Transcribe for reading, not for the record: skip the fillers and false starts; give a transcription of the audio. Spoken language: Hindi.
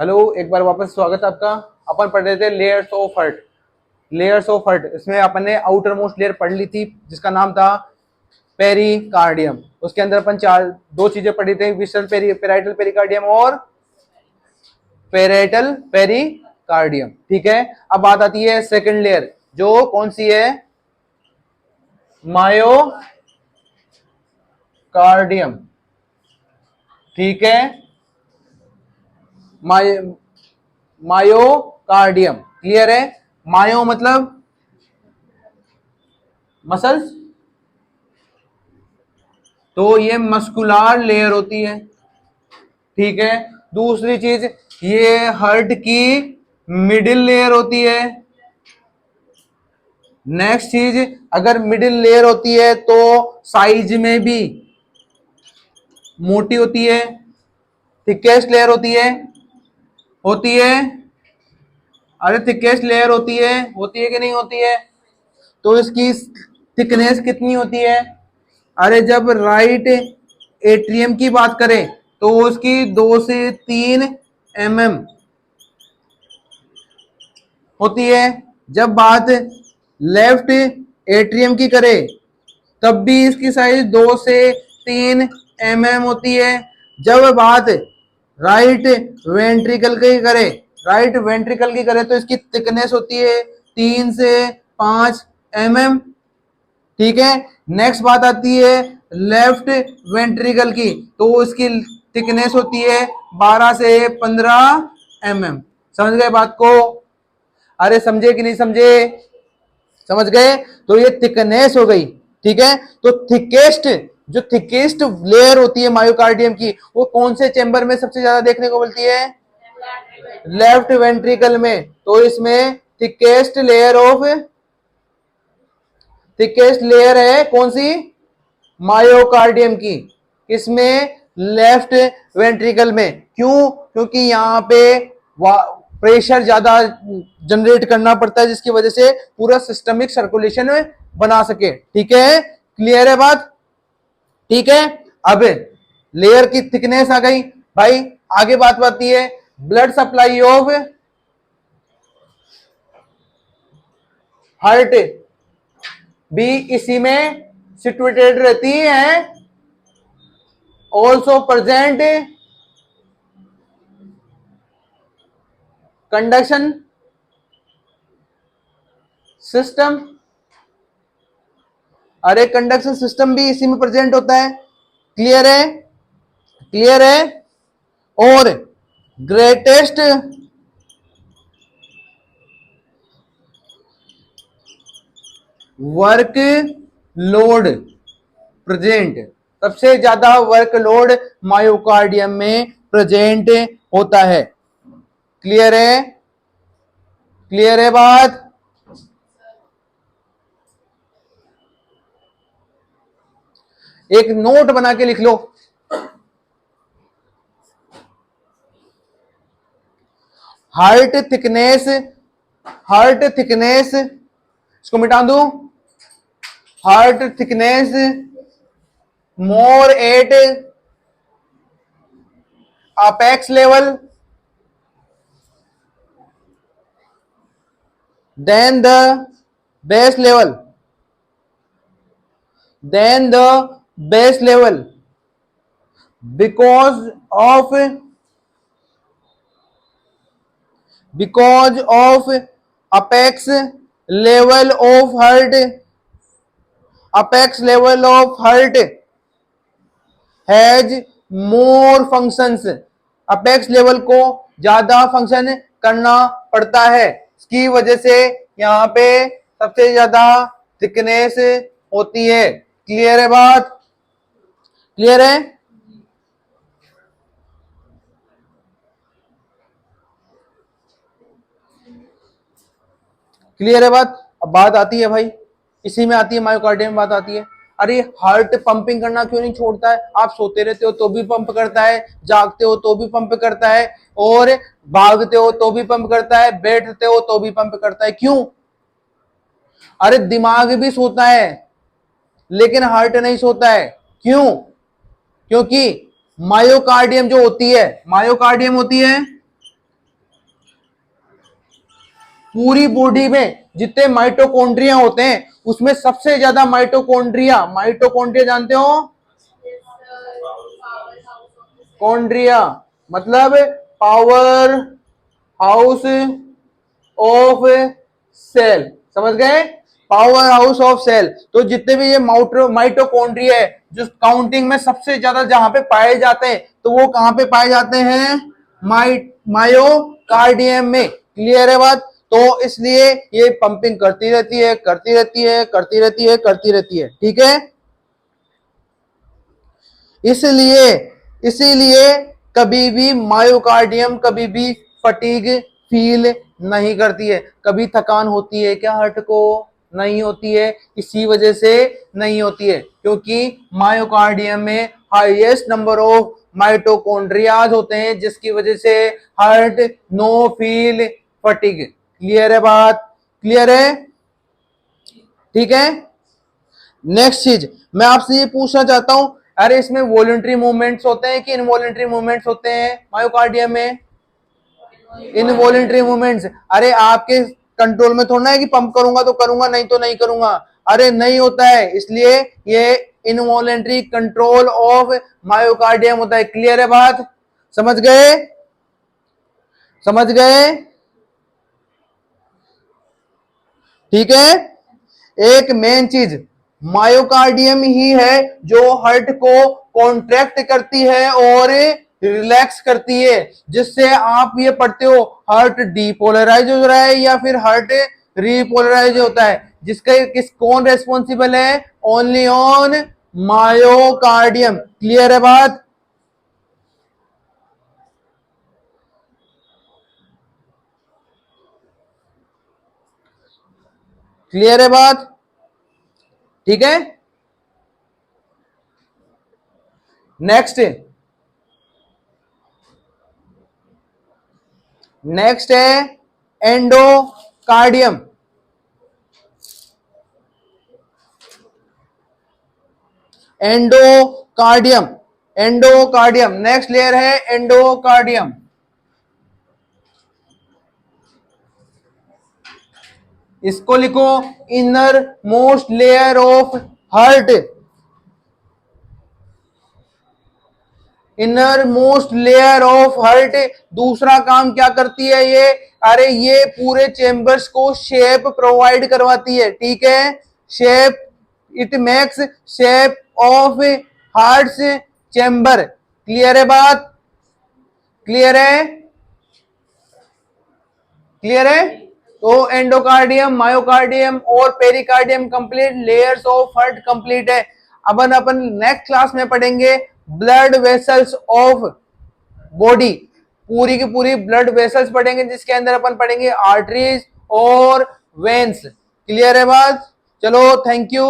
हेलो, एक बार वापस स्वागत है आपका। अपन पढ़ रहे थे layers of heart. Layers of heart, इसमें अपन ने आउटर मोस्ट लेयर पढ़ ली थी जिसका नाम था पेरिकार्डियम। उसके अंदर अपन दो चीजें पढ़ी थी, विसरल पेराइटल पेरिकार्डियम और पेराइटल पेरिकार्डियम। ठीक है, अब बात आती है सेकंड लेयर, जो कौन सी है? मायोकार्डियम। ठीक है, मायोकार्डियम क्लियर है? मायो मतलब मसल्स, तो ये मस्कुलर लेयर होती है। ठीक है, दूसरी चीज ये हार्ट की मिडिल लेयर होती है। नेक्स्ट चीज, अगर मिडिल लेयर होती है तो साइज में भी मोटी होती है। थिकेस्ट लेयर होती है। अरे थिकेस्ट लेयर होती है कि नहीं होती है? तो इसकी थिकनेस कितनी होती है? अरे जब राइट एट्रियम की बात करें तो उसकी 2 से 3 mm होती है। जब बात लेफ्ट एट्रियम की करें तब भी इसकी साइज 2 से 3 mm होती है। जब बात राइट वेंट्रिकल की करें तो इसकी थिकनेस होती है 3 से 5 mm। ठीक है, नेक्स्ट बात आती है लेफ्ट वेंट्रिकल की, तो इसकी थिकनेस होती है 12 से 15 mm। समझ गए बात को? अरे समझे कि नहीं समझे? समझ गए? तो ये थिकनेस हो गई। ठीक है, तो थिकेस्ट लेयर होती है मायोकार्डियम की, वो कौन से चेंबर में सबसे ज्यादा देखने को मिलती है? लेफ्ट वेंट्रिकल में। तो इसमें थिकेस्ट लेयर है कौन सी? मायोकार्डियम की। किसमें? लेफ्ट वेंट्रिकल में। क्यों? क्योंकि यहां पे प्रेशर ज्यादा जनरेट करना पड़ता है, जिसकी वजह से पूरा सिस्टमिक सर्कुलेशन में बना सके। ठीक है, क्लियर है बात? ठीक है, अब लेयर की थिकनेस आ गई भाई। आगे बात आती है ब्लड सप्लाई ऑफ हार्ट भी इसी में सिचुएटेड रहती है। Also present conduction system. अरे कंडक्शन सिस्टम भी इसी में प्रेजेंट होता है। क्लियर है? क्लियर है? और ग्रेटेस्ट वर्क लोड प्रेजेंट, सबसे ज्यादा वर्कलोड मायोकार्डियम में प्रेजेंट होता है। क्लियर है? क्लियर है बात? एक नोट बना के लिख लो। हार्ट थिकनेस इसको मिटा दू। Heart thickness more at apex level than the base level because of apex level of heart has more functions. Apex level को ज्यादा फंक्शन करना पड़ता है, इसकी वजह से यहां पे सबसे ज्यादा थिकनेस होती है। क्लियर है बात? क्लियर है? क्लियर है बात? अब बात आती है भाई, इसी में आती है मायोकार्डियम बात आती है। अरे हार्ट पंपिंग करना क्यों नहीं छोड़ता है? आप सोते रहते हो तो भी पंप करता है, जागते हो तो भी पंप करता है, और भागते हो तो भी पंप करता है, बैठते हो तो भी पंप करता है। क्यों? अरे दिमाग भी सोता है लेकिन हार्ट नहीं सोता है। क्यों? क्योंकि मायोकार्डियम होती है पूरी बॉडी में जितने माइटोकॉन्ड्रिया होते हैं उसमें सबसे ज्यादा माइटोकॉन्ड्रिया, माइटोकॉन्ड्रिया जानते हो, कॉन्ड्रिया मतलब पावर हाउस ऑफ सेल, समझ गए, पावर हाउस ऑफ सेल। तो जितने भी ये माइटोकॉन्ड्रिया है जो काउंटिंग में सबसे ज्यादा जहां पे पाए जाते हैं, तो वो कहां पे पाए जाते हैं, मायोकार्डियम में। क्लियर है बात। तो इसलिए ये पंपिंग करती रहती है, करती रहती है, करती रहती है, करती रहती है, ठीक है। इसलिए इसीलिए कभी भी मायोकार्डियम कभी भी फटीग फील नहीं करती है। कभी थकान होती है क्या हार्ट को, नहीं होती है। इसी वजह से नहीं होती है क्योंकि मायोकार्डियम में हाईएस्ट नंबर ऑफ माइटोकॉन्ड्रियाज होते हैं, जिसकी वजह से heart no feel fatigue. Clear है बात, क्लियर है, ठीक है। नेक्स्ट चीज मैं आपसे ये पूछना चाहता हूं, अरे इसमें वॉलंटरी मूवमेंट्स होते हैं कि इनवॉलंटरी मूवमेंट्स होते हैं मायोकार्डियम में, इनवॉलंटरी मूवमेंट्स। अरे आपके कंट्रोल में थोड़ा है कि पंप करूंगा तो करूंगा, नहीं तो नहीं करूंगा, अरे नहीं होता है, इसलिए ये इनवॉलंटरी कंट्रोल ऑफ मायोकार्डियम होता है। क्लियर है बात, समझ गए, समझ गए, ठीक है। एक मेन चीज मायोकार्डियम ही है जो हार्ट को कॉन्ट्रैक्ट करती है और रिलैक्स करती है, जिससे आप ये पढ़ते हो हार्ट डीपोलराइज हो रहा है या फिर हार्ट रीपोलराइज होता है, जिसका किस कौन रेस्पॉन्सिबल है, ओनली ऑन मायोकार्डियम। क्लियर है बात, क्लियर है बात, ठीक है। नेक्स्ट नेक्स्ट है endocardium. Endocardium, endocardium next layer है एंडोकार्डियम। इसको लिखो inner most layer of heart, inner most layer of heart. दूसरा काम क्या करती है ये, अरे ये पूरे चेंबर्स को शेप प्रोवाइड करवाती है, ठीक है, shape, it makes shape of hearts chamber. Clear है बात, क्लियर है, क्लियर है। तो एंडोकार्डियम, मायोकार्डियम और pericardium complete, layers of heart complete है। अब अपन नेक्स्ट क्लास में पढ़ेंगे ब्लड वेसल्स ऑफ बॉडी, पूरी की पूरी ब्लड वेसल्स पढ़ेंगे, जिसके अंदर अपन पढ़ेंगे आर्टरीज और वेन्स। क्लियर है बात, चलो थैंक यू।